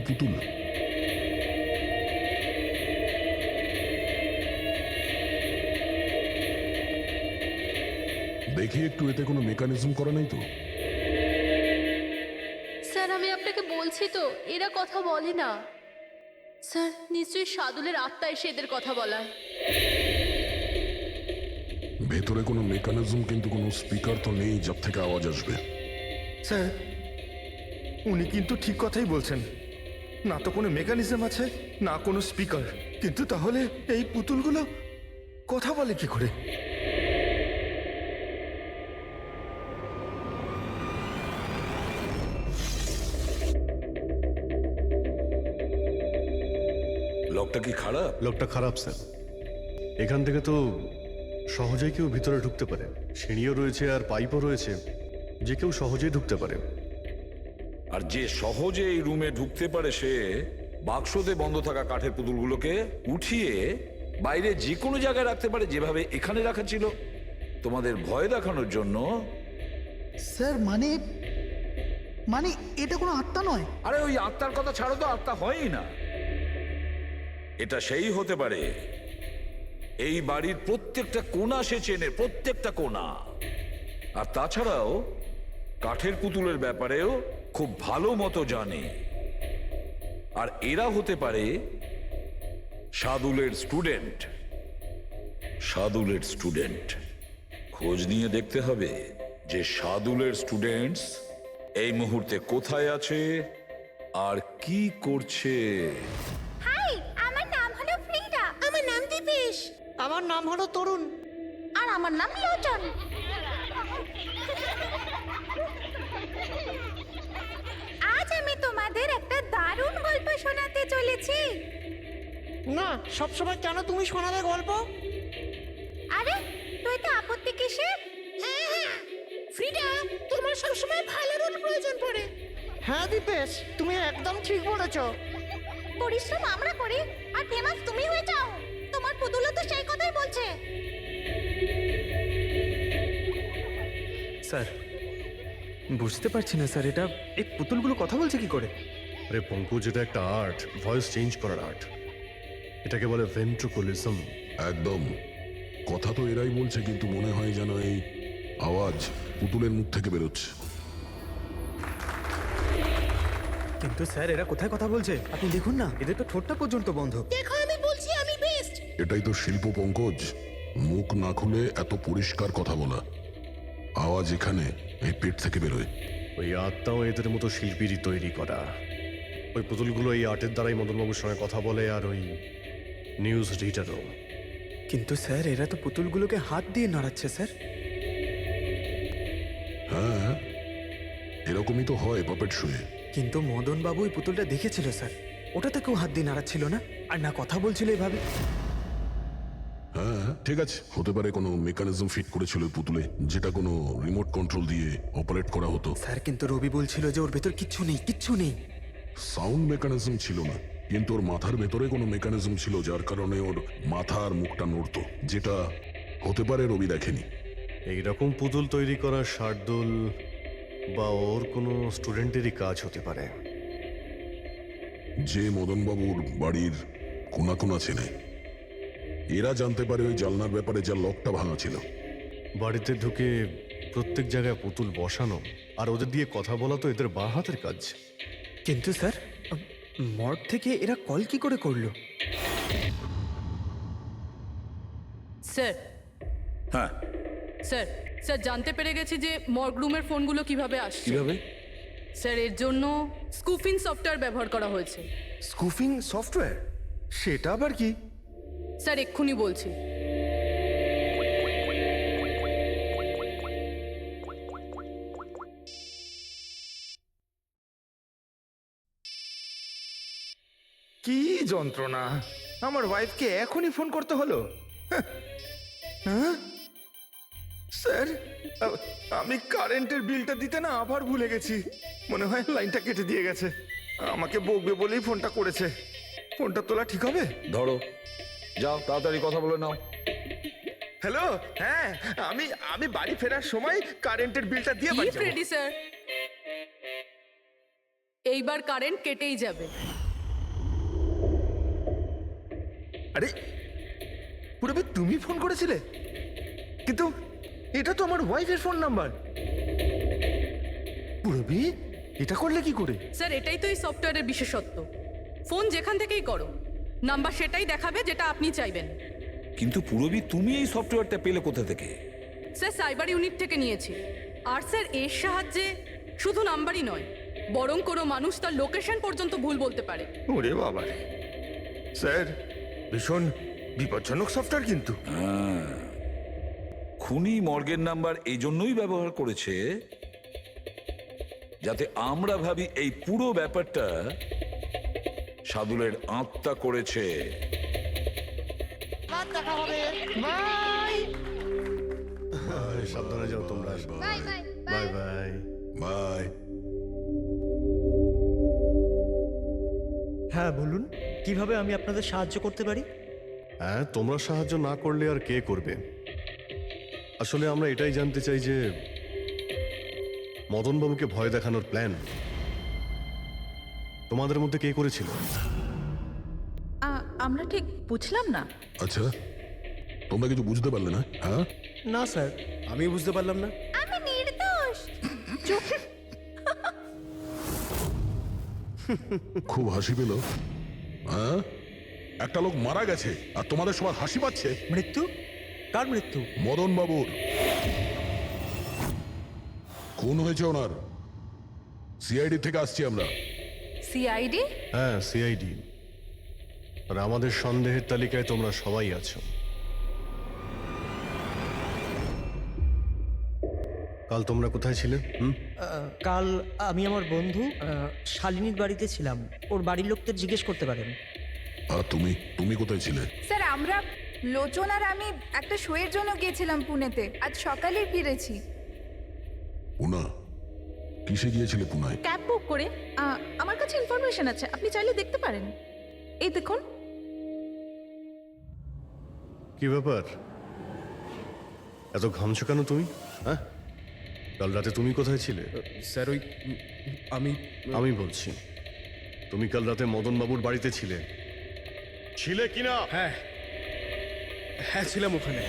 পুতুল? দেখি একটু, এতে কোনো মেকানিজম করা নেই তো? স্যার আমি আপনাকে বলছি তো, এরা কথা বলে না। স্যার নিশ্চয়ই সাদুলের আত্মা এসে এদের কথা বলায়। ভেতরে কোনো মেকানিজম কিন্তু কোনো স্পিকার তো নেই যার থেকে আওয়াজ আসবে। স্যার, উনি কিন্তু ঠিক কথাই বলছেন। না তো কোনো মেকানিজম আছে, না কোনো স্পিকার। কিন্তু তাহলে এই পুতুলগুলো কথা বলে কি করে? লোকটা কি খারাপ? লোকটা খারাপ স্যার। এখান থেকে তো সহজেই কেউ ভিতরে ঢুকতে পারে। সিঁড়িও রয়েছে আর পাইপও রয়েছে, যে কেউ সহজেই ঢুকতে পারে। আর যে সহজে এই রুমে ঢুকতে পারে সে বাক্সতে বন্ধ থাকা কাঠের পুতুলগুলোকে উঠিয়ে বাইরে যে কোনো জায়গায় রাখতে পারে, যেভাবে এখানে রাখা ছিল তোমাদের ভয় দেখানোর জন্য। স্যার মানে মানে এটা কোনো আত্মা নয়। আরে ওই আত্মার কথা ছাড়ো তো, আত্মা হয়ই না। এটা সেই হতে পারে এই বাড়ির প্রত্যেকটা কোণা সে চেনে, প্রত্যেকটা কোণা। আর তাছাড়াও কাঠের পুতুলের ব্যাপারেও খুব ভালো মতো জানে। আর এরা হতে পারে সাদুলের স্টুডেন্ট। সাদুলের স্টুডেন্ট। খোঁজ নিয়ে দেখতে হবে যে সাদুলের স্টুডেন্টস এই মুহূর্তে কোথায় আছে আর কি করছে। হাই, আমার নাম হলো ফ্রিডা। আমার নাম দীপেশ। আমার নাম হলো তরুণ। আর আমার নাম লোচন। আজ আমি তোমাদের একটা দারুণ গল্প শোনাতে চলেছি। না, সবসময় কেন তুমি শোনাবে গল্প? আরে তুই তো আপত্তি কিসের? হ্যাঁ হ্যাঁ ফ্রিডা, তোমার সবসময় ভালো রোল প্রয়োজন পড়ে। হ্যাঁ দীপেশ, তুমি একদম ঠিক বলেছ। পরিশ্রম আমরা করি আর ফেমাস তুমি হয়ে যাও। তোমার পুতুলও তো সেই কথাই বলছে। স্যার, বুঝতে পারছি না স্যার, এটা এই পুতুলগুলো কথা বলছে কি করে? আরে পঙ্কজ, এটা একটা আর্ট, ভয়েস চেঞ্জ করার আর্ট। এটাকে বলে ভেন্ট্রিকুলিজম। একদম। কথা তো এরাই বলছে, কিন্তু মনে হয় যেন এই আওয়াজ পুতুলের মুখ থেকে বেরোচ্ছে। কিন্তু স্যার, এরা কোথায় কথা বলছে? আপনি দেখুন না, এদের তো ঠোঁটটা পর্যন্ত বন্ধ। দেখো আমি বলছি আমি বেস্ট। এটাই তো শিল্প পঙ্কজ, মুখ না খুলে এত পরিষ্কার কথা বলা। আওয়াজ এখানে এই পেট থেকে বেরোয়। ওই আত্মাও এদের মতো শিল্পীরই তৈরি করা। ওই পুতুলগুলো এই আর্টের দ্বারাই মদনবাবুর সঙ্গে কথা বলে, আর ওই নিউজ রিডারও। কিন্তু স্যার, এরা তো পুতুলগুলোকে হাত দিয়ে নাড়াচ্ছে স্যার। হ্যাঁ, এরকমই তো হয় পাপেট শুয়ে। কিন্তু মদন বাবু ওই পুতুলটা দেখেছিল স্যার, ওটাতে কেউ হাত দিয়ে নাড়াচ্ছিল না, আর না কথা বলছিল এভাবে। হ্যাঁ ঠিক আছে, হতে পারে কোনো মেকানিজম ফিট করেছিল ওই পুতুলে, যেটা কোনো রিমোট কন্ট্রোল দিয়ে অপারেট করা হতো। স্যার কিন্তু রবি বলছিল যে ওর ভেতর কিচ্ছু নেই, কিচ্ছু নেই। সাউন্ড মেকানিজম ছিল না, কিন্তু ওর মাথার ভেতরে কোনো মেকানিজম ছিল, যার কারণে ওর মাথা আর মুখটা নড়তো, যেটা হতে পারে রবি দেখেনি। এইরকম পুতুল তৈরি করা শার্দুল বা ওর কোনো স্টুডেন্টেরই কাজ হতে পারে। যে মদনবাবুর বাড়ির কোনা কোনা চেনে, এরা জানতে পারে ওই জালনার ব্যাপারে, যার লকটা ভাঙা ছিল। বাড়িতে ঢুকে প্রত্যেক জায়গায় পুতুল বসানো আর ওদের দিয়ে কথা বলা তো এদের বাঁ হাতের কাজ। কিন্তু স্যার, মর্গ থেকে এরা কল কি করে করলো? স্যার হ্যাঁ, স্যার স্যার জানতে পেরে গেছি যে মর্গ রুমের ফোনগুলো কিভাবে আসছে। কিভাবে? স্যার এর জন্য স্কুফিং সফটওয়্যার ব্যবহার করা হয়েছে। স্কুফিং সফটওয়্যার? সেটা আবার কি? স্যার এক্ষুনি বলছি। কি যন্ত্রণা! আমার ওয়াইফকে এখনই ফোন করতে হলো। হ্যাঁ স্যার, আমি কারেন্টের বিলটা দিতে না আবার ভুলে গেছি। মনে হয় লাইনটা কেটে দিয়ে গেছে। আমাকে বকবে বলেই ফোনটা করেছে। ফোনটা তোলা ঠিক হবে? ধরো, যাও তাড়াতাড়ি কথা বলে নাও। হ্যালো, হ্যাঁ, আমি বাড়ি ফেরার সময় কারেন্টের বিলটা দিয়ে বাড়ি যাবো। Ready sir. এইবার কারেন্ট কেটেই যাবে। আরে পুরবি তুমি ফোন করেছিলে? কিন্তু এটা তো আমার ওয়াইফের ফোন নাম্বার। পুরবি এটা করলে কি করে? স্যার, এটাই তো এই সফটওয়্যারের বিশেষত্ব। ফোন যেখান থেকেই করো, নাম্বার সেটাই দেখাবে যেটা আপনি চাইবেন। কিন্তু পুরবি তুমি এই সফটওয়্যারটা পেলে কোথা থেকে? স্যার, সাইবার ইউনিট থেকে নিয়েছি। আর স্যার, এর সাহায্যে শুধু নাম্বারই নয়, বরং কোনো মানুষ তার লোকেশন পর্যন্ত ভুল বলতে পারে। ওরে বাবা রে, স্যার ভীষণ বিপজ্জনক সফটওয়্যার কিন্তু। খুনি মর্গের নাম্বার এই জন্যই ব্যবহার করেছে যাতে আমরা ভাবি এই পুরো ব্যাপারটা সাদুলের আত্মা করেছে। আর দেখা হবে, বাই। সাবধানে যাও তোমরা। Bye bye bye bye. Bye. হ্যাঁ বলুন, কিভাবে আমি আপনাদের সাহায্য করতে পারি? হ্যাঁ, তোমরা সাহায্য না করলে আর কে করবে? আসলে আমরা এটাই জানতে চাই যে মদনবাবুকে ভয় দেখানোর প্ল্যান তোমাদের মধ্যে কে করেছিল? আমরা ঠিক বুঝলাম না। আচ্ছা, তোমরা কিছু বুঝতে পারলে না? হ্যাঁ, না স্যার, আমি বুঝতে পারলাম না। আমি নির্দোষ। খুব হাসি পেল। হ্যাঁ, একটা লোক মারা গেছে আর তোমাদের সবার হাসি পাচ্ছে। মৃত্যু? কার মৃত্যু? মদন বাবুর খুন হয়েছে ওনার। সিআইডি থেকে আসছি আমরা। সিআইডি? হ্যাঁ, সিআইডি। আর আমাদের সন্দেহের তালিকায় তোমরা সবাই আছো। কাল তোমরা কোথায় ছিলে? কাল আমি আমার বন্ধু শালিনীর বাড়িতে ছিলাম। ওর বাড়ির লোকদের জিজ্ঞেস করতে পারেন। আর তুমি তুমি কোথায় ছিলে? স্যার, আমরা লোচন আর আমি একটা শোয়ের জন্য গিয়েছিলাম পুনেতে। আজ সকালেই ফিরেছি। পুনা? কিসে গিয়েছিলে পুনায়? ক্যাব বুক করে। আমার কাছে ইনফরমেশন আছে, আপনি চাইলে দেখতে পারেন। এই দেখুন। কি ব্যাপার, এত ঘামছো কেন তুমি? হ্যাঁ, কাল রাতে তুমি কোথায় ছিলে? স্যার ওই আমি বলছি, তুমি কাল রাতে মদনবাবুর বাড়িতে ছিলে কিনা? হ্যাঁ হ্যাঁ ছিলাম ওখানে,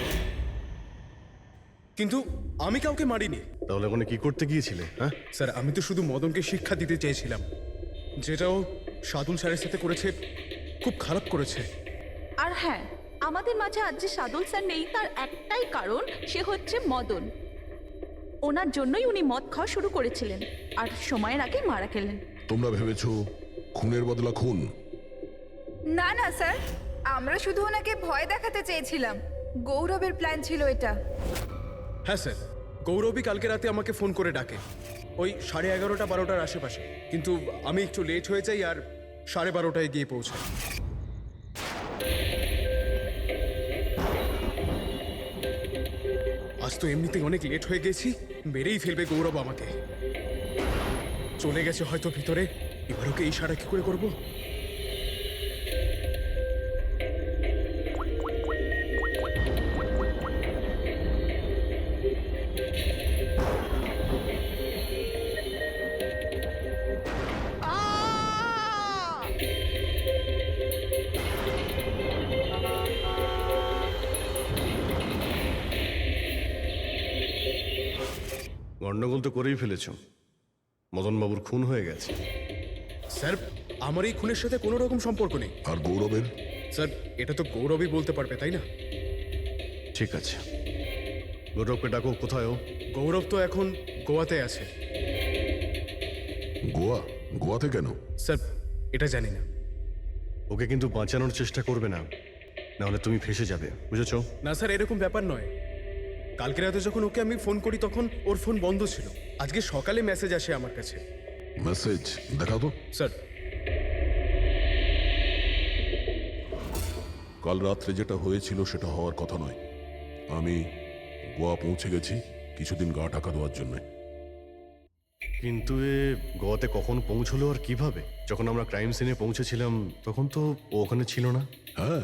কিন্তু আমি কাউকে মারিনি। তাহলে ওখানে কি করতে গিয়েছিলে? হ্যাঁ, স্যার আমি তো শুধু মদনকে শিক্ষা দিতে চেয়েছিলাম, যেটাও সাদুল স্যারের সাথে করেছে, খুব খারাপ করেছে। আর হ্যাঁ, আমাদের মাঝে আজ যে সাদুল স্যার নেই তার একটাই কারণ, সে হচ্ছে মদন। ওনার জন্যই উনি মদ খাওয়া শুরু করেছিলেন আর সময়ের আগে মারা গেলেন। তোমরা ভেবেছো খুনের বদলা খুন? না না স্যার, আমরা শুধু ওনাকে ভয় দেখাতে চেয়েছিলাম। গৌরবের প্ল্যান ছিল এটা। হ্যাঁ স্যার, গৌরবী কালকে রাতে আমাকে ফোন করে ডাকে ওই 11:30 12টার আশেপাশে, কিন্তু আমি একটু লেট হয়ে যাই আর 12:30টায় গিয়ে পৌঁছাই। আজ তো এমনিতেই অনেক লেট হয়ে গেছি, মেরেই ফেলবে গৌরব আমাকে। চলে গেছে হয়তো ভিতরে, এবার ওকে ইশারা কি করে করবো? গন্ডগোল তো করেই ফেলেছ, মদনবাবুর খুন হয়ে গেছে। স্যার আমার এই খুনের সাথে কোনো রকম সম্পর্ক নেই। আর গৌরবের? স্যার এটা তো গৌরবই বলতে পারবে, তাই না? ঠিক আছে, গৌরবকে ডাকো। কোথায় ও? গৌরব তো এখন গোয়াতে আছে। গোয়া? গোয়াতে কেন? স্যার এটা জানি না। ওকে কিন্তু বাঁচানোর চেষ্টা করবে না, নাহলে তুমি ফেসে যাবে, বুঝেছো? না স্যার, এরকম ব্যাপার নয়। কালকে রাতে যখন ওকে আমি ফোন করি তখন ওর ফোন বন্ধ ছিল। আজকে সকালে মেসেজ আসে আমার কাছে। মেসেজ দেখাও তো। স্যার কাল রাত্রে যেটা হয়েছিল সেটা হওয়ার কথা নয়। আমি গোয়া পৌঁছে গেছি কিছুদিন গা ঢাকা দেওয়ার জন্য। কিন্তু এ গোয়াতে কখন পৌঁছলো আর কিভাবে? যখন আমরা ক্রাইম সিনে পৌঁছেছিলাম তখন তো ও ওখানে ছিল না। হ্যাঁ,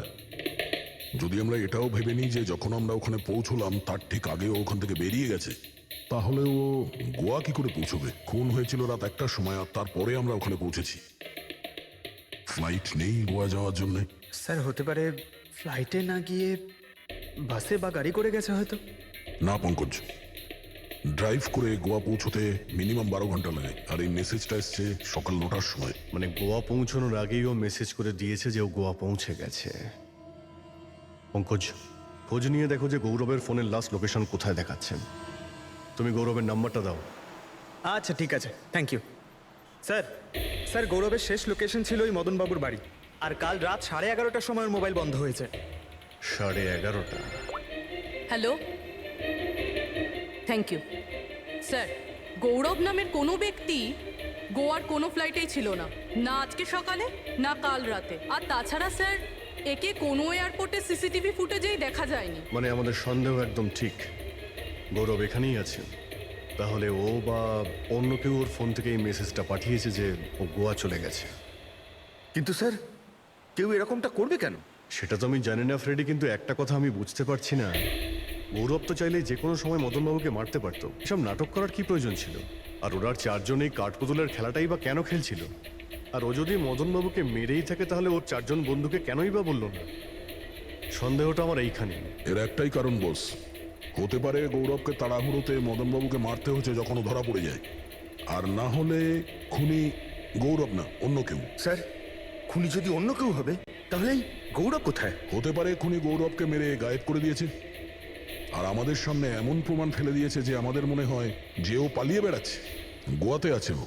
যদি আমরা এটাও ভেবে নিই যে যখন আমরা ওখানে পৌঁছলাম তার ঠিক আগে ও ওখান থেকে বেরিয়ে গেছে, তাহলে ও গোয়া কি করে পৌঁছবে? খুন হয়েছিল রাত 1টার সময়, আর তারপরে আমরা ওখানে পৌঁছেছি। ফ্লাইট নেই গোয়া যাওয়ার জন্য। স্যার হতে পারে ফ্লাইটে না গিয়ে বাসে বা গাড়ি করে গেছে হয়তো। না পঙ্কজ, ড্রাইভ করে গোয়া পৌঁছতে মিনিমাম 12 ঘন্টা লাগে, আর এই মেসেজটা এসছে সকাল 9টার সময়। মানে গোয়া পৌঁছানোর আগেই ও মেসেজ করে দিয়েছে যে ও গোয়া পৌঁছে গেছে। পঙ্কজ, খোঁজ নিয়ে দেখো যে গৌরবের ফোনের লাস্ট লোকেশন কোথায় দেখাচ্ছে। তুমি গৌরবের নাম্বারটা দাও। আচ্ছা ঠিক আছে, থ্যাংক ইউ স্যার। স্যার গৌরবের শেষ লোকেশন ছিল ওই মদনবাবুর বাড়ি, আর কাল রাত 11:30টার সময় ওর মোবাইল বন্ধ হয়েছে। 11:30। Hello, thank you sir. Gaurav নামের কোনো ব্যক্তি গোয়ার কোনো ফ্লাইটেই ছিল না, না আজকে সকালে না কাল রাতে। আর তাছাড়া স্যার, একে কোনো এয়ারপোর্টে সিসিটিভি ফুটেজেই দেখা যায়নি। মানে আমাদের সন্দেহ একদম ঠিক, গৌরব এখানেই আছে। তাহলে ও বা অন্য কেউ ওর ফোন থেকে এই মেসেজটা পাঠিয়েছে যে ও গোয়া চলে গেছে। কিন্তু স্যার কেউ এরকমটা করবে কেন? সেটা তো আমি জানি না ফ্রেডি, কিন্তু একটা কথা আমি বুঝতে পারছি না, গৌরব তো চাইলে যে কোনো সময় মদনবাবুকে মারতে পারতো। এসব নাটক করার কি প্রয়োজন ছিল? আর ওরা 4 জন এই কাঠপুতুলের খেলাটাই বা কেন খেলছিল? আর ও যদি মদনবাবুকে মেরেই থাকে তাহলে ওর 4 জন বন্ধুকে কেনই বা বললো না? সন্দেহটা আমার এইখানে। এর একটাই কারণ বস, হতে পারে গৌরবকে তাড়াহুড়োতে মদনবাবুকে মারতে হচ্ছে যখন ও ধরা পড়ে যায়, আর না হলে খুনি গৌরব না অন্য কেউ। স্যার খুনি যদি অন্য কেউ হবে তাহলে এই গৌরব কোথায়? হতে পারে খুনি গৌরবকে মেরে গায়েব করে দিয়েছে, আর আমাদের সামনে এমন প্রমাণ ফেলে দিয়েছে যে আমাদের মনে হয় যে ও পালিয়ে বেড়াচ্ছে, গোয়াতে আছে ও।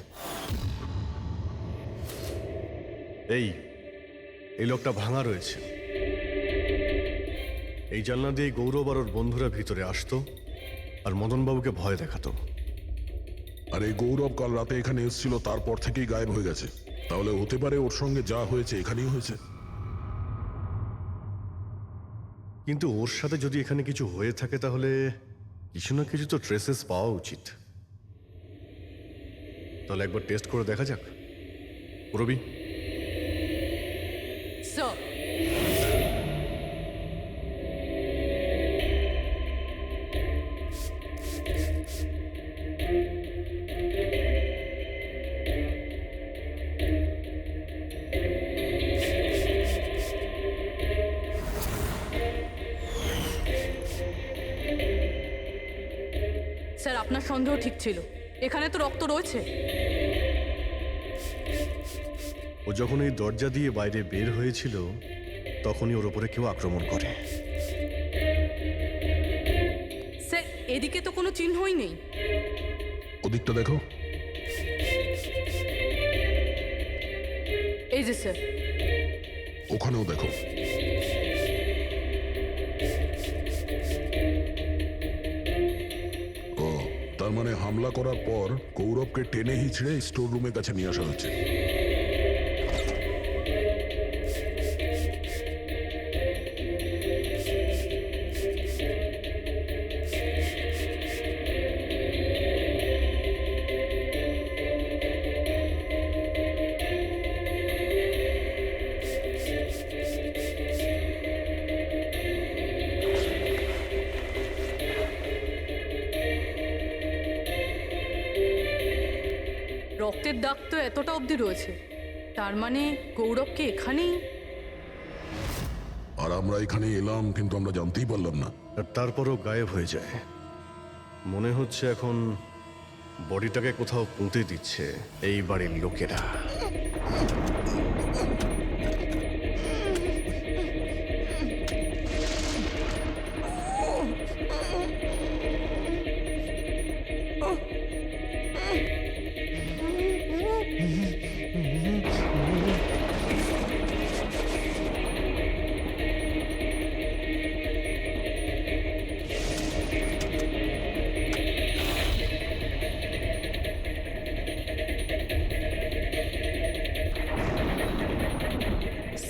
এই লোকটা ভাঙা রয়েছে। এই জানলা দিয়ে গৌরব আর ওর বন্ধুরা ভিতরে আসতো আর মদনবাবুকে ভয় দেখাতো। আর এই গৌরব কাল রাতে এখানে এসেছিল, তারপর থেকেই গায়েব হয়ে গেছে। তাহলে হতে পারে ওর সঙ্গে যা হয়েছে এখানেই হয়েছে। কিন্তু ওর সাথে যদি এখানে কিছু হয়ে থাকে তাহলে কিছু না কিছু তো ট্রেসেস পাওয়া উচিত। তাহলে একবার টেস্ট করে দেখা যাক। রবি, স্যার, স্যার আপনার সন্দেহ ঠিক ছিল, এখানে তো রক্ত রয়েছে। ও যখন এই দরজা দিয়ে বাইরে বের হয়েছিল তখনই ওর উপরে কেউ আক্রমণ করে। স্যার এদিকে তো কোনো চিহ্নই নেই। ওদিকটা দেখো। এই যে স্যার, ওখানেও দেখো। ও, তার মানে হামলা করার পর গৌরবকে টেনে হিচড়ে স্টোর রুমের কাছে নিয়ে আসা হয়েছে। রক্তের দাগ তো এতটা অবধি রয়েছে, তার মানে গৌরবকে এখানেই। আর আমরা এখানে এলাম কিন্তু আমরা জানতেই পারলাম না। আর তারপরও গায়েব হয়ে যায়। মনে হচ্ছে এখন বডিটাকে কোথাও পুঁতে দিচ্ছে এই বাড়ির লোকেরা।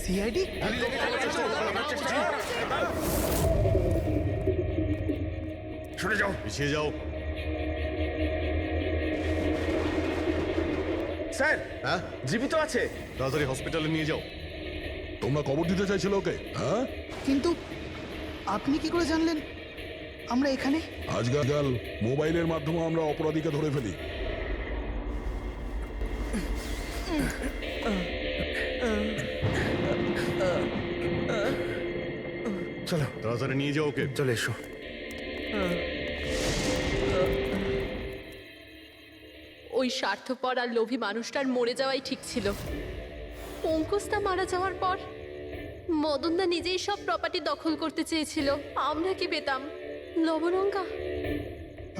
সিআইডি? সরে যাও, পিছিয়ে যাও। স্যার হ্যাঁ, জীবিত আছে। তাড়াতাড়ি হসপিটালে নিয়ে যাও। তোমরা কবর দিতে চাইছিল ওকে? হ্যাঁ, কিন্তু আপনি কি করে জানলেন আমরা এখানে? আজকাল মোবাইলের মাধ্যমে আমরা অপরাধীকে ধরে ফেলি। চলো তাড়াতাড়ি নিয়ে যাও ওকে। চলে এসো। ওই স্বার্থপর আর লোভী মানুষটার মরে যাওয়াই ঠিক ছিল। পঙ্কজদা মারা যাওয়ার পর মদনদা নিজেই সব প্রপার্টি দখল করতে চেয়েছিল। আমরা কি পেতাম? লবণঙ্গা।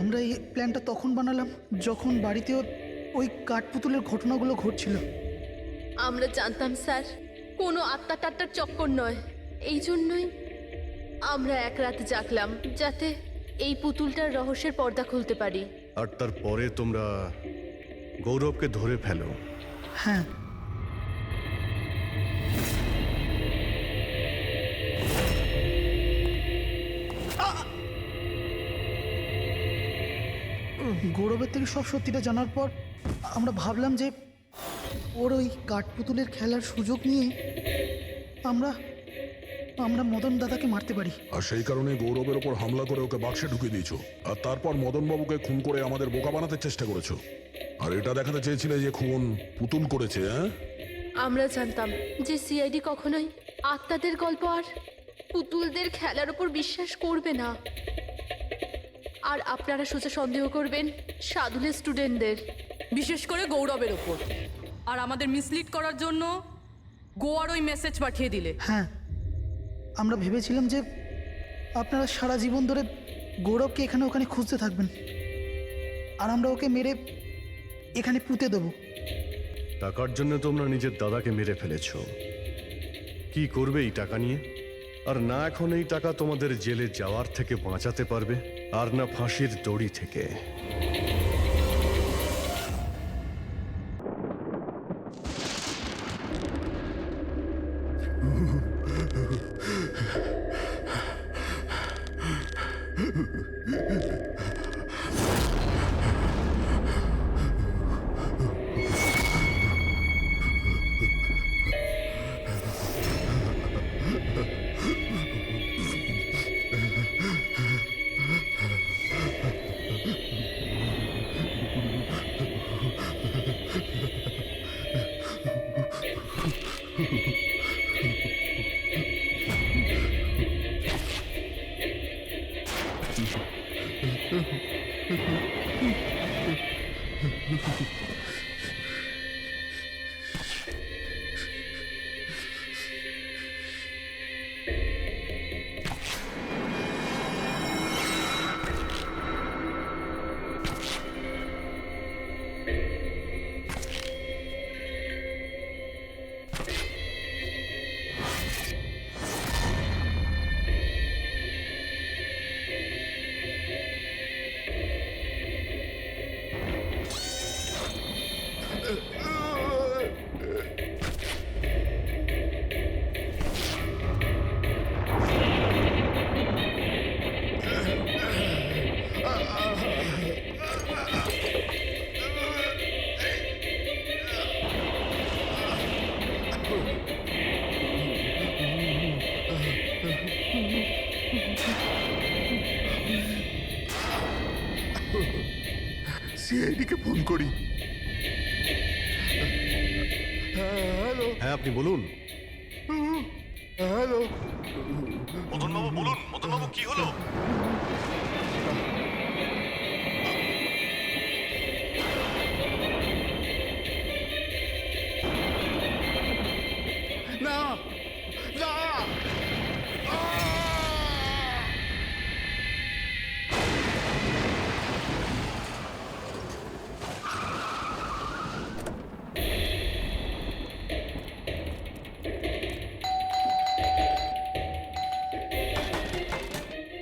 আমরা এই প্ল্যানটা তখন বানালাম যখন বাড়িতেও ওই কাঠপুতুলের ঘটনাগুলো ঘটছিল। আমরা জানতাম স্যার কোনো আত্মা টাত্মার চক্কর নয়। এই জন্যই আমরা এক রাত জাগলাম যাতে এই পুতুলটার রহস্যের পর্দা খুলতে পারি। আর তারপরে তোমরা গৌরবকে ধরে ফেলো। হ্যাঁ, গৌরবের থেকে সব সত্যিটা জানার পর আমরা ভাবলাম যে ওর ওই কাঠপুতুলের খেলার সুযোগ নিয়ে আমরা আমরা মদন দাদাকে মারতে পারি। আর সেই কারণে গৌরবের ওপর হামলা করে ওকে বাক্সে ঢুকিয়ে দিয়েছো, আর তারপর মদনবাবুকে খুন করে আমাদের বোকা বানাতে চেষ্টা করেছো। আর এটা দেখাতে চেয়েছিলে যে খুন পুতুল করেছে। হ্যাঁ, আমরা জানতাম যে সিআইডি কখনোই আত্মাদের গল্প আর পুতুলদের খেলার উপর বিশ্বাস করবে না। আর আপনারা সোজা সন্দেহ করবেন সাধুলের স্টুডেন্টদের, বিশেষ করে গৌরবের ওপর। আর আমাদের মিসলিড করার জন্য গোয়ার ওই মেসেজ পাঠিয়ে দিলে। হ্যাঁ, আমরা ভেবেছিলাম যে আপনারা সারা জীবন ধরে গৌরবকে এখানে ওখানে খুঁজতে থাকবেন আর আমরা ওকে মেরে এখানে পুঁতে দেবো। টাকার জন্য তোমরা নিজের দাদাকে মেরে ফেলেছো। কি করবে এই টাকা নিয়ে? আর না এখন এই টাকা তোমাদের জেলে যাওয়ার থেকে বাঁচাতে পারবে, আর না ফাঁসির দড়ি থেকে। সিআইডিকে ফোন করি। হ্যাঁ, আপনি বলুন। হ্যালো, মদনবাবু বলুন। মদনবাবু, কি হলো? না না,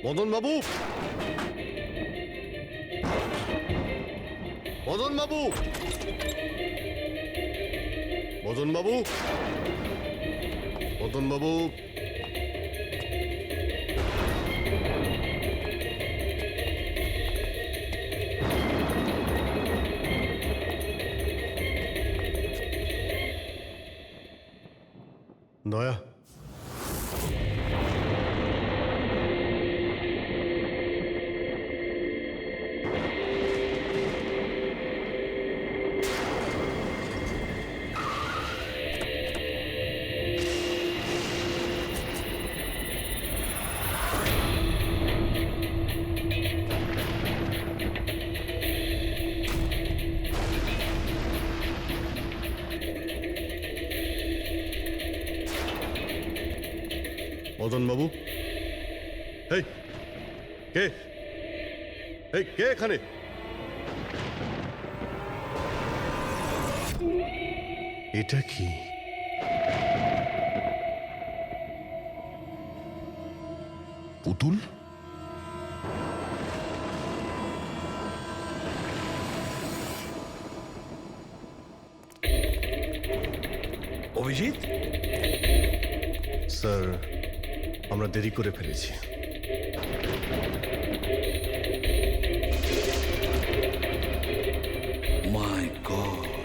মদনবাবু, মদনবাবু, মদনবাবু, মদনবাবু। দয়া, মদন বাবু, এই কে, এই কে এখানে? এটা কি? পুতুল? অভিজিৎ, স্যার, আমরা দেরি করে ফেলেছি। মাই গড,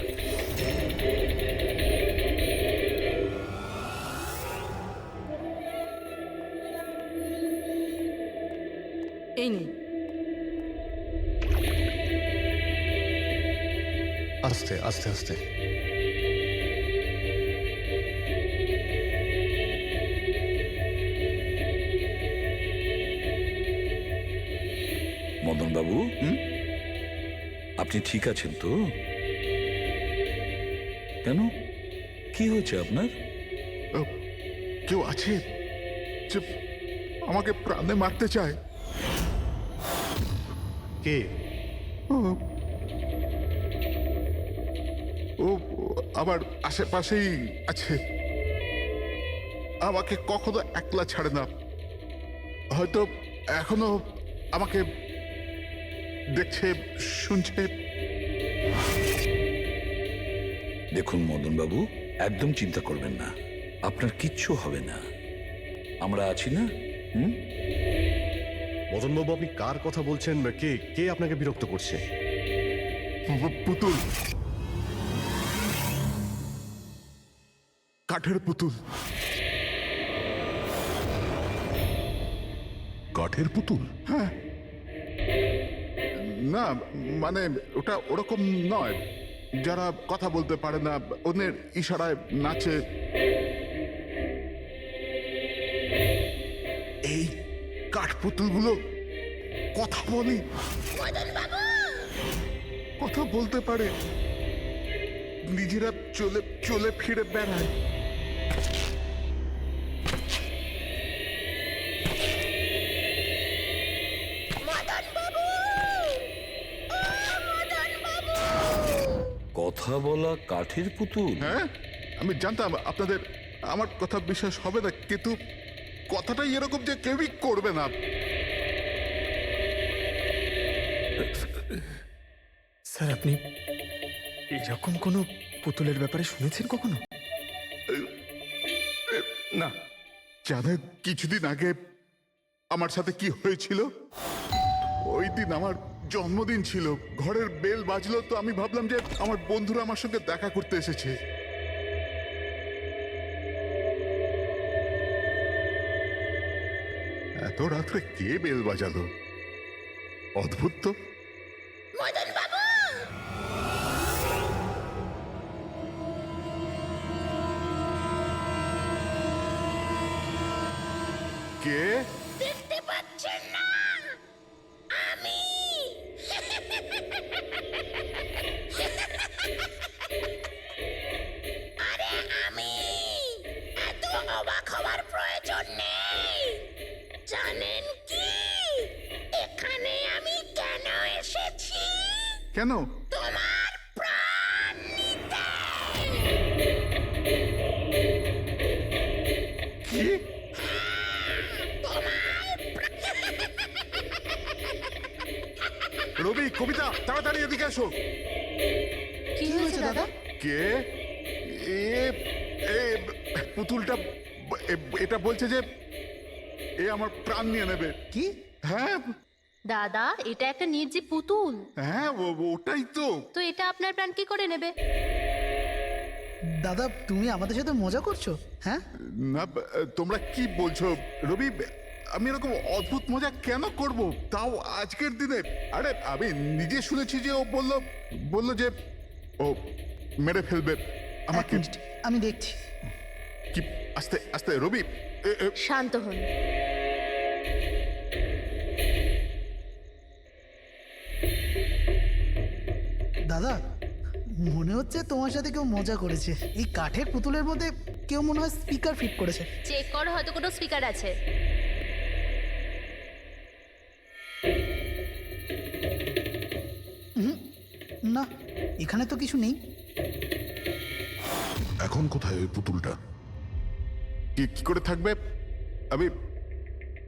এই নিন। আস্তে আস্তে আস্তে। মদন বাবু, আপনি ঠিক আছেন তো? কেন, কি হয়েছে আপনার? কেউ আছে যে আমাকে প্রাণে মারতে চায়? কে? ও আমার আশেপাশেই আছে, আমাকে কখনো একলা ছাড়ে না। হয়তো এখনো আমাকে দেখছে, শুনছে। দেখুন মদন বাবু, একদম চিন্তা করবেন না, আপনার কিচ্ছু হবে না, আমরা আছি না? মদন বাবু, আপনি কার কথা বলছেন? কে কে আপনাকে বিরক্ত করছে? পুতুল, কাঠের পুতুল। কাঠের পুতুল? হ্যাঁ। না মানে ওটা ওরকম নয়, যারা কথা বলতে পারে না, অন্যের ইশারায় নাচে। এই কাঠপুতুলগুলো কথা বলে, কথা বলতে পারে, নিজেরা চলে চলে ফিরে বেড়ায়। কথা বলা কাঠের পুতুল? হ্যাঁ, আমি জানতাম আপনাদের আমার কথা বিশ্বাস হবে না, কিন্তু কথাটাই এরকম যে কেউই করবে না। স্যার, আপনি এরকম কোনো পুতুলের ব্যাপারে শুনেছেন কখনো? না। জানেন কিছুদিন আগে আমার সাথে কি হয়েছিল? ওই দিন আমার জন্মদিন ছিল, ঘরের বেল বাজলো, তো আমি ভাবলাম যে আমার বন্ধুরা আমার সঙ্গে দেখা করতে এসেছে। এত রাত্রে কে বেল বাজালো? অদ্ভুত তো। মদন বাবু, কে? দেখতে পাচ্ছেন না? আমি। আরে আমি। এত অবাক হওয়ার প্রয়োজন নেই। জানেন কি এখানে আমি কেন এসেছি? কেন? তোমার প্রাণ নিতে। কি? রবি, কবিতা, তাড়াতাড়ি এদিকে আসো। কি হয়েছে দাদা? কে? এ পুতুলটা এটা বলছে যে এ আমার প্রাণ নিয়ে নেবে। কি? হ্যাঁ দাদা, এটা একটা নির্জীব পুতুল। হ্যাঁ, ওটাই তো। তো এটা আপনার প্রাণ কি করে নেবে? দাদা, তুমি আমাদের সাথে মজা করছো? হ্যাঁ, না, তোমরা কি বলছো? রবি, আমি এরকম অদ্ভুত মজা কেন করব, তাও আজকের দিনে? আরে আমি নিজে শুনেছি যে ও বললো যে ও মেরে ফেলবে এক আমাকে। মিনিট, আমি দেখছি। কি? আস্তে আস্তে রবি। শান্ত হন। দাদা, মনে হচ্ছে তোমার সাথে কেউ মজা করেছে। এই কাঠের পুতুলের মধ্যে কেউ মনে হয় স্পিকার ফিট করেছে। চেক কর, হয়তো কোনো স্পিকার আছে। না, এখানে তো কিছু নেই। এখন কোথায় ওই পুতুলটা? কি করে থাকবে? আমি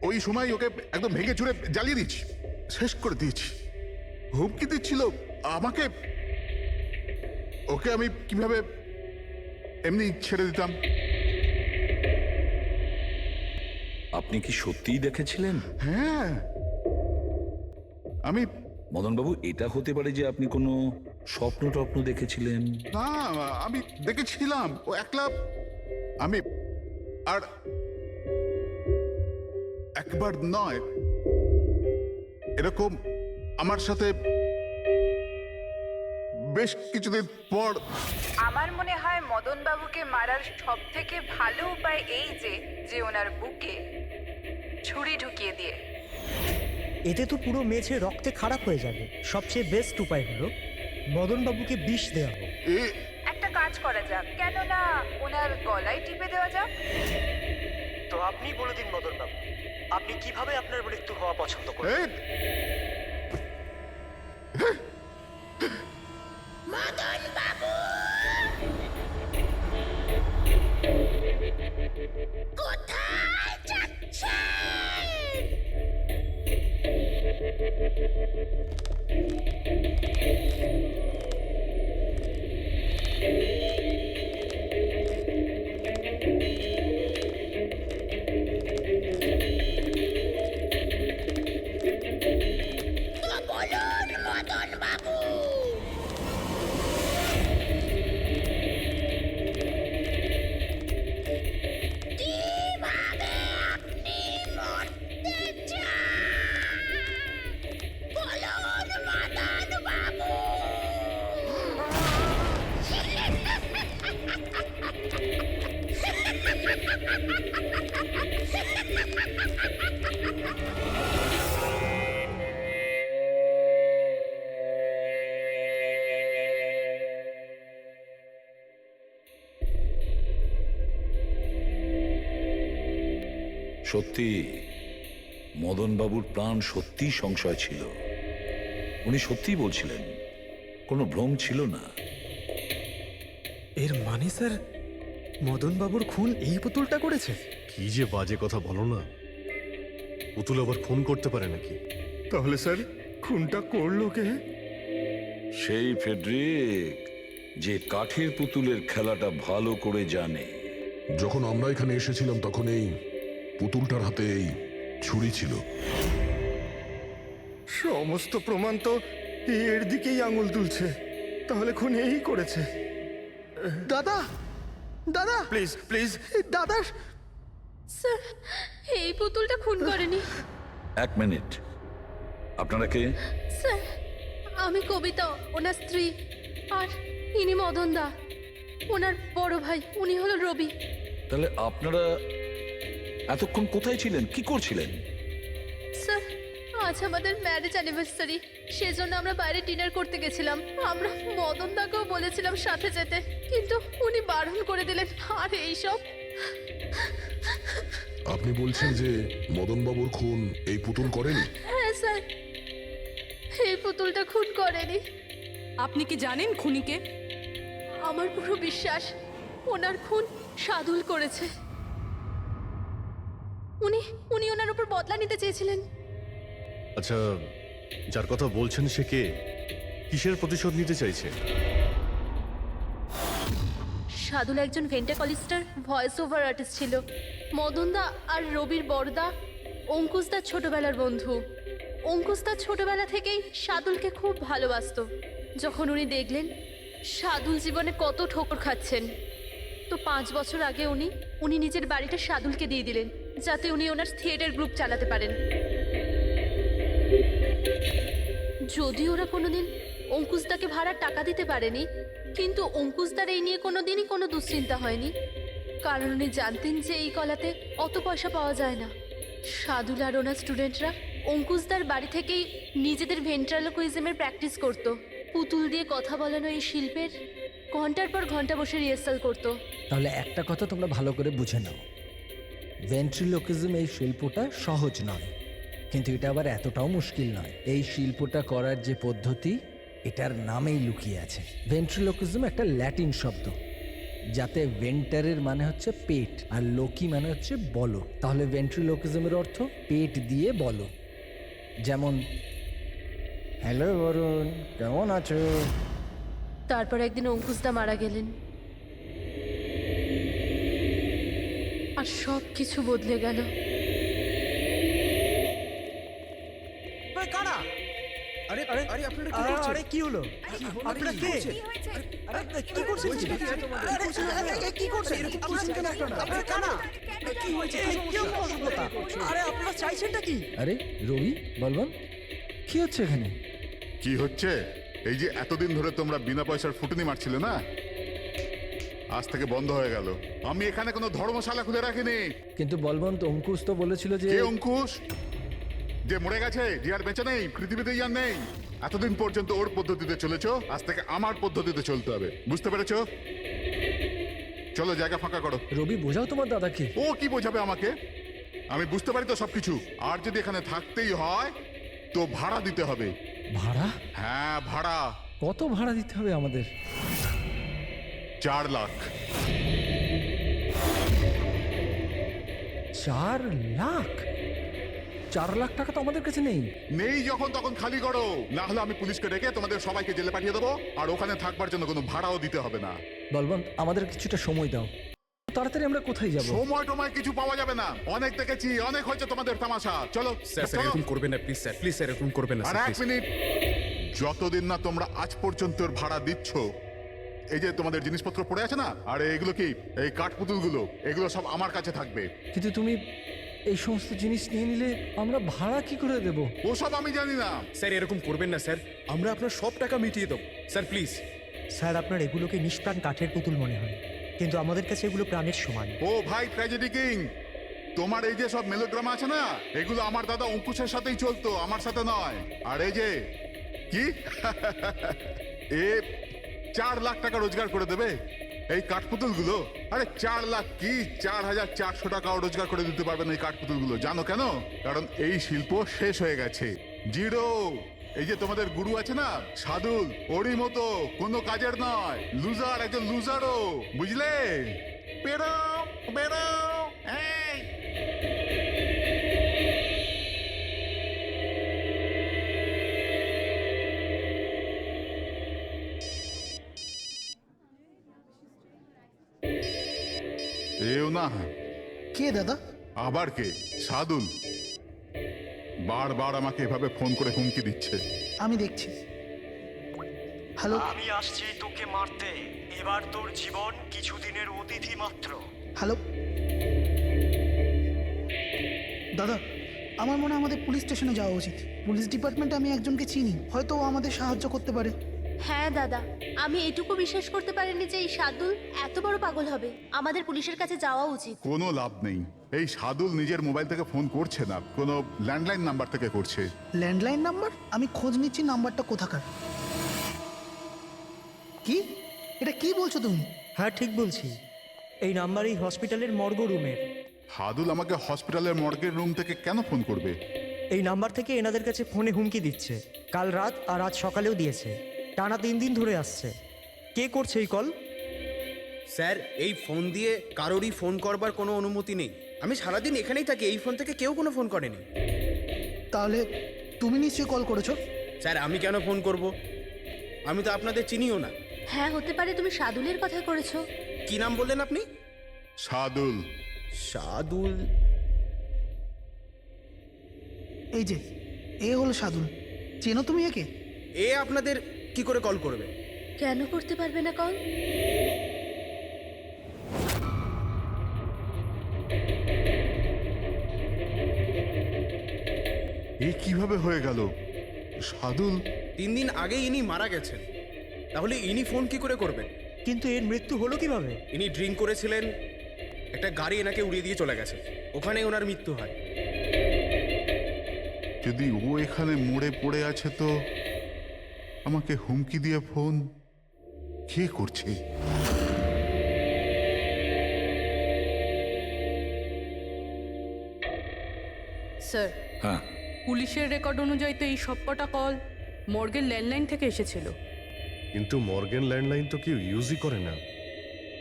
ওই সময় ওকে একদম ভেঙে চুরে জ্বালিয়ে দিচ্ছি, শেষ করে দিয়েছি। হুমকি দিচ্ছিল আমাকে, ওকে আমি কিভাবে এমনি ছেড়ে দিতাম? আপনি কি সত্যিই দেখেছিলেন? হ্যাঁ, আমি মদনবাবু, এটা হতে পারে যে আপনি কোনো স্বপ্ন টপ্ন দেখেছিলেন। না, আমি দেখেছিলাম ও একলা। আমি আর একবার নয়, এরকম আমার সাথে বেশ কিছুদিন পর। আমার মনে হয় মদন বাবুকে মারার সব থেকে ভালো উপায় এই যে ওনার বুকে ছুরি ঢুকিয়ে দিয়ে। এতে তো পুরো মেঝে রক্তে খারাপ হয়ে যাবে। সবচেয়ে বেস্ট উপায় হলো মদনবাবুকে বিষ দেওয়া হোক। একটা কাজ করা যাক, কেননা ওনার গলায় টিপে দেওয়া যাক। তো আপনি বলে দিন মদনবাবু, আপনি কিভাবে আপনার মৃত্যু হওয়া পছন্দ করেন? এই, মদন বাবু, কোথায় যাচ্ছেন? তো বলুন মদন বাবু। কিভাবে আপনি মরতে চান? বলুন মদন বাবু। সত্যি মদনবাবুর প্রাণ সত্যিই সংশয় ছিল। উনি সত্যিই বলছিলেন, কোনো ভ্রম ছিল না। এর মানে স্যার, মদন বাবুর খুন এই পুতুলটা করেছে? কি যে বাজে কথা বলো না। পুতুল আবার খুন করতে পারে নাকি? তাহলে স্যার খুনটা করলো কে? সেই ফেডরিক, যে কাঠের পুতুলের খেলাটা ভালো করে জানে। যখন আমরা এখানে এসেছিলাম তখন এই পুতুলটার হাতে এই ছুরি ছিল। সমস্ত প্রমাণ তো এর দিকেই আঙুল তুলছে। তাহলে খুন এই করেছে। দাদা, দাদা, প্লিজ প্লিজ, দাদা। স্যার, এই পুতুলটা খুন করেনি। এক মিনিট, আপনারা কে? স্যার, আমি কবিতা, ওনার স্ত্রী, আর ইনি মদন দা, ওনার বড় ভাই। উনি হলো রবি। তাহলে আপনারা এতক্ষণ কোথায় ছিলেন, কি করছিলেন? স্যার, আজ আমাদের ম্যারেজ অ্যানিভার্সারি, সেজন্য আমরা বাইরে ডিনার করতে গেছিলাম। আমরা মদন দাকেও বলেছিলাম সাথে যেতে, কিন্তু উনি বারণ করে দিলেন। আর এইসব। আপনি বলছেন যে মদনবাবুর খুন এই পুতুল করেনি? হ্যাঁ স্যার, এই পুতুলটা খুন করেনি। আপনি কি জানেন খুনিকে? আমার পুরো বিশ্বাস ওনার খুন সাদুল করেছে। উনি উনি ওনার উপর বদলা নিতে চেয়েছিলেন। আচ্ছা, যার কথা বলছেন সে কে? কিসের প্রতিশোধ নিতে চাইছে? সাদুল একজন ভেন্টাকলিস্টার ভয়েস ওভার আর্টিস্ট ছিল। মদনদা আর রবির বড়দা অঙ্কুশদার ছোটবেলার বন্ধু। অঙ্কুশদার ছোটবেলা থেকেই সাদুলকে খুব ভালোবাসতো। যখন উনি দেখলেন সাদুল জীবনে কত ঠোকর খাচ্ছেন, তো 5 বছর আগে উনি নিজের বাড়িটা সাদুলকে দিয়ে দিলেন, যাতে উনি ওনার থিয়েটার গ্রুপ চালাতে পারেন। যদি ওরা কোনোদিন অঙ্কুশদাকে ভাড়ার টাকা দিতে পারেনি, কিন্তু অঙ্কুশদার এই নিয়ে কোনোদিনই কোনো দুশ্চিন্তা হয়নি, কারণ উনি জানতেন যে এই কলাতে অত পয়সা পাওয়া যায় না। সাদুল আর ওনার স্টুডেন্টরা অঙ্কুশদার বাড়ি থেকেই নিজেদের ভেন্ট্রালোকুইজমের প্র্যাকটিস করত। পুতুল দিয়ে কথা বলানো এই শিল্পের ঘন্টার পর ঘন্টা বসে রিহার্সাল করত। তাহলে একটা কথা তোমরা ভালো করে বুঝে নাও, ভেন্ট্রিলোকিজম এই শিল্পটা সহজ নয়, কিন্তু এটা আবার এতটাও মুশকিল নয়। এই শিল্পটা করার যে পদ্ধতি, এটার নামেই লুকিয়ে আছে। ভেন্ট্রিলোকিজম একটা ল্যাটিন শব্দ, যাতে ভেন্টারের মানে হচ্ছে পেট আর লোকি মানে হচ্ছে বলো। তাহলে ভেন্ট্রিলোকিজমের অর্থ পেট দিয়ে বলো। যেমন, হ্যালো বরুণ, কেমন আছো? তারপর একদিন অঙ্কুশদা মারা গেলেন, আর সব কিছু বদলে গেল। কারা? আরে আরে আরে আপনারা কি আরে করছেন? আরে কি হলো? আপনারা কে? আরে কি করছেন? আরে কি করছেন? আপনারা কারা? কি হয়েছে? কি অসভ্যতা? আরে আপনারা চাইছেনটা কি? আরে রবি, বলবান, কি হচ্ছে এখানে? কি হচ্ছে? এই যে এতদিন ধরে তোমরা বিনা পয়সার ফুটুনি মারছিলে না, আজ থেকে বন্ধ হয়ে গেল। আমি এখানে কোনো ধর্মশালা খুলে রাখিনি। কিন্তু বলবন্ত, অঙ্কুশ তো বলেছিল যে... কে অঙ্কুশ? যে মরে গেছে, যে আর বেঁচে নেই, পৃথিবীতেই আর নেই। এতদিন পর্যন্ত ওর পদ্ধতিতে চলেছো, আজ থেকে আমার পদ্ধতিতে চলতে হবে, বুঝতে পেরেছো? চলো জায়গা ফাঁকা করো। রবি, বোঝাও তোমার দাদাকে। ও কি বোঝাবে আমাকে? আমি বুঝতে পারি তো সবকিছু। আর যদি এখানে থাকতেই হয় তো ভাড়া দিতে হবে। ভাড়া? হ্যাঁ, ভাড়া। কত ভাড়া দিতে হবে আমাদের? 4 লাখ। 4 লাখ? 4 লাখ টাকা তো আমাদের কাছে নেই। নেই যখন তখন খালি করো, না হলে আমি পুলিশকে ডেকে তোমাদের সবাইকে জেলে পাঠিয়ে দেবো, আর ওখানে থাকবার জন্য কোনো ভাড়াও দিতে হবে না। বলবন্ত, আমাদের কিছুটা সময় দাও, তাড়াতাড়ি আমরা কোথায় যাব? সময় টময় কিছু পাওয়া যাবে না, অনেক দেখেছি, অনেক হয়েছে তোমাদের তামাশা। চলো স্যার স্যার, চলো। এরকম করবেন না প্লিজ স্যার, প্লিজ স্যার, এরকম করবেন না আর স্যার, 1 please। মিনিট, যতদিন না তোমরা আজ পর্যন্ত ওর ভাড়া দিচ্ছ, এই যে তোমাদের জিনিসপত্র পড়ে আছে না, আর এগুলো কি, এই কাঠপুতুলগুলো, এগুলো সব আমার কাছে থাকবে। কিন্তু তুমি এই সমস্ত জিনিস নিয়ে নিলে আমরা ভাড়া কি করে দেব? ওসব আমি জানি না। স্যার এরকম করবেন না স্যার, আমরা আপনার সব টাকা মিটিয়ে দেবো স্যার, প্লিজ। স্যার, আপনার এগুলোকে নিষ্প্রাণ কাঠের পুতুল মনে হয়, কিন্তু আমাদের কাছে এগুলো প্রাণের সমান। ও ভাই ট্র্যাজেডি কিং, তোমার এই যে সব মেলোড্রামা আছে না, এগুলো আমার দাদা অঙ্কুশের সাথেই চলতো, আমার সাথে নয়। আর এই যে কি এ 4 লাখ টাকা রোজগার করে দেবে এই কাঠপুতুলগুলো। আরে 4 লাখ কি, 4,400 টাকাও রোজগার করে দিতে পারবেন এই কাঠপুতুলগুলো। জানো কেন? কারণ এই শিল্প শেষ হয়ে গেছে, জিরো। এই যে তোমাদের গুরু আছে না সাদুল, ওরই মতো কোনো কাজের নয়, লুজার, একজন লুজারও, বুঝলে? বেরো বেরো, এই এও না। কে দাদা? আবার কে? সাদুল বারবার আমাকে এভাবে ফোন করে হুমকি দিচ্ছে। আমি দেখছি। হ্যালো। আমি আসছি তোকে মারতে, এবার তোর জীবন কিছুদিনের অতিথি মাত্র। হ্যালো দাদা, আমার মনে হয় আমাদের পুলিশ স্টেশনে যাওয়া উচিত। পুলিশ ডিপার্টমেন্টে আমি একজনকে চিনি, হয়তো ও আমাদের সাহায্য করতে পারে। হ্যাঁ দাদা, আমি এটুকু বিশ্বাস করতে পারিনি যে এই সাদুল এত বড় পাগল হবে। আমাদের পুলিশের কাছে যাওয়া উচিত। কোনো লাভ নেই, এই সাদুল নিজের মোবাইল থেকে ফোন করছে না, কোনো ল্যান্ডলাইন নাম্বার থেকে করছে। Landline number? আমি খোঁজ নিচ্ছি নাম্বারটা কোথাকার। কি? এটা কি বলছো তুমি? হ্যাঁ ঠিক বলছি, এই নাম্বার এই হসপিটালের মর্গ রুমের। সাদুল আমাকে হসপিটালের মর্গের রুম থেকে কেন ফোন করবে? এই নাম্বার থেকে এনাদের কাছে ফোনে হুমকি দিচ্ছে, কাল রাত আর আজ সকালেও দিয়েছে, টানা 3 দিন ধরে আসছে। কে করছে এই কল? স্যার এই ফোন দিয়ে কারোরই ফোন করবার কোনো অনুমতি নেই। আমি সারাদিন এখানেই থাকি, এই ফোন থেকে কেউ কোনো ফোন করেনি। তাহলে তুমি নিশ্চয়ই কল করেছো? স্যার আমি কেন ফোন করব? আমি তো আপনাদের চিনিও না। হ্যাঁ হতে পারে তুমি সাদুলের কথা করেছো। কি নাম বললেন আপনি? সাদুল। সাদুল? এই যে এ হলো সাদুল, চেনো তুমি একে? এ আপনাদের কি করে কল করবে? কেন করতে পারবে না কল? এ কিভাবে হয়ে গেল? সাদুল 3 দিন আগে ইনি মারা গেছেন, তাহলে ইনি ফোন কি করে করবেন? কিন্তু এর মৃত্যু হলো কিভাবে? ইনি ড্রিঙ্ক করেছিলেন, একটা গাড়ি এনাকে উড়িয়ে দিয়ে চলে গেছে, ওখানেই ওনার মৃত্যু হয়। যদি ও এখানে মরে পড়ে আছে তো আমাকে হুমকি দিয়ে ফোন কে করছে? স্যার হ্যাঁ, পুলিশের রেকর্ড অনুযায়ী তো এই সবকটা কল মর্গের ল্যান্ডলাইন থেকে এসেছিল। কিন্তু মর্গেন ল্যান্ডলাইন তো কেউ ইউজই করে না,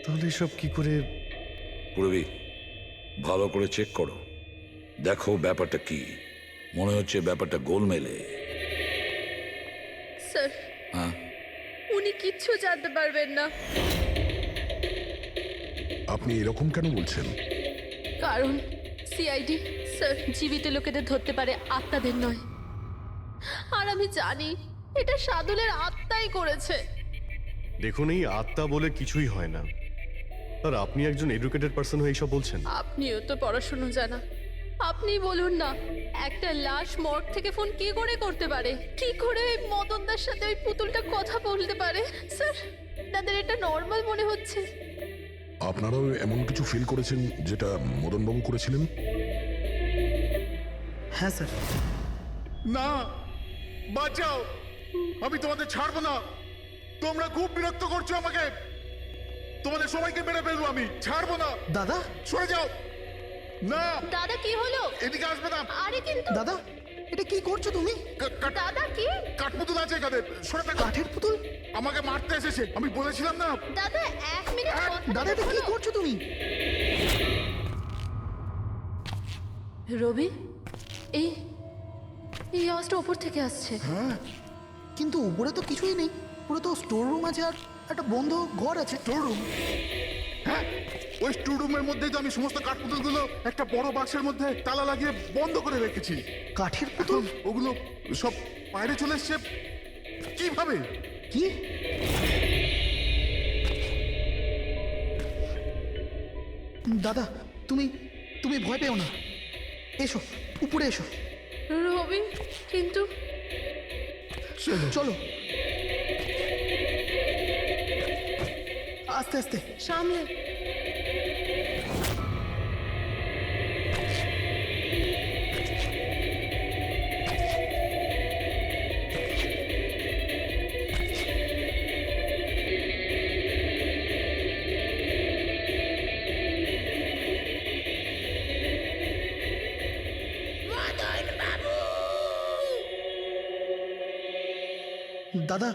তাহলে সব কি করে? পূরবী, ভালো করে চেক করো, দেখো ব্যাপারটা কি। মনে হচ্ছে ব্যাপারটা গোলমেলে। স্যার হ্যাঁ, উনি কিচ্ছু জানতে পারবেন না, আপনি এরকম কেন বলছেন? কারণ সিআইডি স্যার জীবিত লোকেদের ধরতে পারে, আত্মাদের নয়। আর আমি জানি এটা সাদুলের আত্মাই করেছে। দেখুন, এই আত্মা বলে কিছুই হয় না। আর আপনি একজন এডুকেটেড পার্সন হয়ে এইসব বলছেন? আপনিও তো পড়াশুনো জানা, আপনি বলুন না, একটা লাশ মর্গ থেকে ফোন কি করে করতে পারে? কি করে ওই মদনদার সাথে ওই পুতুলটা কথা বলতে পারে? স্যার, তাদের এটা নর্মাল মনে হচ্ছে। আপনারাও এমন কিছু ফিল করেছেন যেটা মদনবাবু করেছিলেন? হ্যাঁ স্যার। না, বাঁচাও, আমি তোমাদের ছাড়বো না। তোমরা খুব বিরক্ত করছো আমাকে। তোমাদের সবাইকে মেরে ফেলবো আমি, ছাড়বো না। দাদা, সরে যাও। না, দাদা কি হলো? এদিকে আসবে না। আরে কিন্তু দাদা, এটা কি করছো তুমি? দাদা কি? কাঠপুতুল আছে এখানে, সরে থাকো। কাঠের পুতুল? আমাকে মারতে এসেছে, আমি বলেছিলাম না। দাদা এক মিনিট, দাদা, এটা কি করছো তুমি? রবি, এই এই আওয়াজটা উপর থেকে আসছে। হ্যাঁ, কিন্তু উপরে তো কিছুই নেই, পুরো তো স্টোর রুম আছে আর একটা বন্ধ ঘর আছে। Store room? হ্যাঁ, ওই স্টোর রুমের মধ্যেই তো আমি সমস্ত কাঠপুতুলগুলো একটা বড় বাক্সের মধ্যে তালা লাগিয়ে বন্ধ করে রেখেছি। কাঠের পুতুল? ওগুলো সব বাইরে চলে এসছে কিভাবে? কি? দাদা, তুমি তুমি ভয় পেও না, এসো উপরে এসো। রবি, কিন্তু চলো আস্তে আস্তে সামলে। দাদা,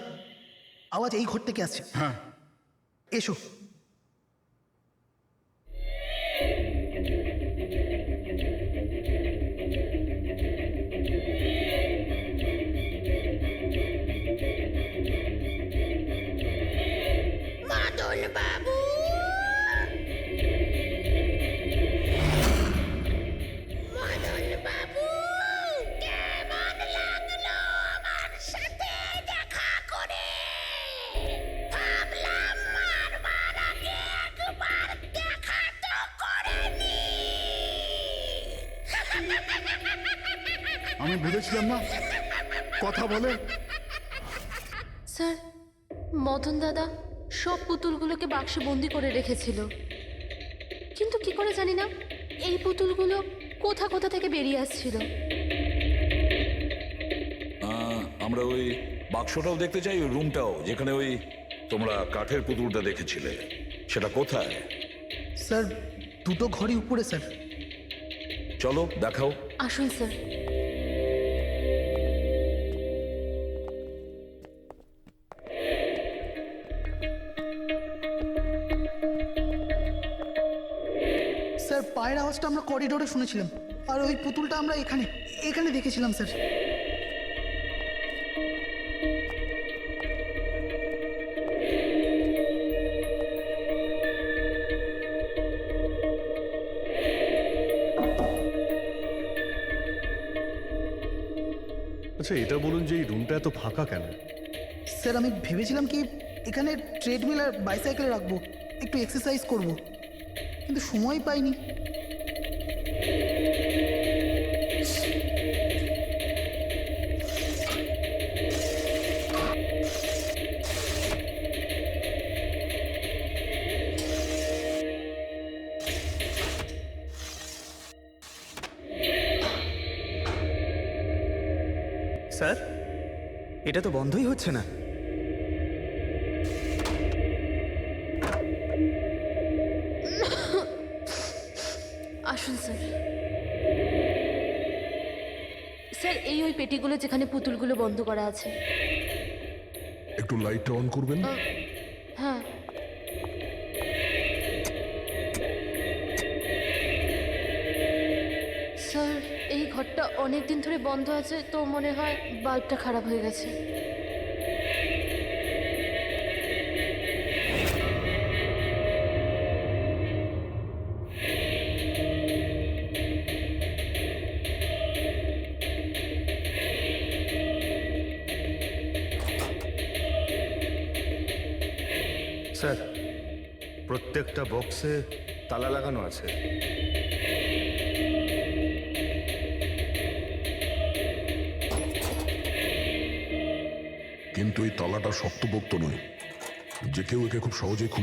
আওয়াজ এই ঘর থেকে আসছে। হ্যাঁ, এসো। মদন বাবু, মদন বাবু, কেমন লাগলো আমার সাথে দেখা করে? ভাবলাম মারবার আগে একবার দেখা তো করে নি। আমি বুঝেছিলাম না, কথা বলে। স্যার, মদন দাদা সব পুতুলগুলোকে বাক্সে বন্দি করে রেখেছিল, কিন্তু কি করে জানি না এই পুতুলগুলো কোথা কোথা থেকে বেরিয়ে আসছিল। আমরা ওই বাক্সটাও দেখতে চাই, ওই রুমটাও যেখানে ওই তোমরা কাঠের পুতুলটা দেখেছিলে, সেটা কোথায়? স্যার, দুটো ঘরই উপরে স্যার। চলো দেখাও। আসুন স্যার। স্যার, পায়ের আওয়াজটা আমরা করিডোরে শুনেছিলাম, আর ওই পুতুলটা আমরা এখানে এখানে দেখেছিলাম স্যার। আচ্ছা, এটা বলুন যে এই রুমটা এত ফাঁকা কেন? স্যার, আমি ভেবেছিলাম কি এখানে ট্রেডমিল আর বাইসাইকেল রাখবো, একটু এক্সারসাইজ করব, কিন্তু সময় পাইনি। স্যার, এটা তো বন্ধই হচ্ছে না। আসুন স্যার। স্যার এই ওই পেটিগুলো যেখানে পুতুলগুলো বন্ধ করা আছে। একটু লাইটটা অন করবেন? হ্যাঁ। স্যার এই ঘরটা অনেক দিন ধরে বন্ধ আছে, তো মনে হয় বাল্বটা খারাপ হয়ে গেছে। স্যার, প্রত্যেকটা বক্সে তালা লাগানো আছে। কিন্তু এই তালাটা শক্তপোক্ত নয়, যে কেউ একে খুব সহজেই খুলতে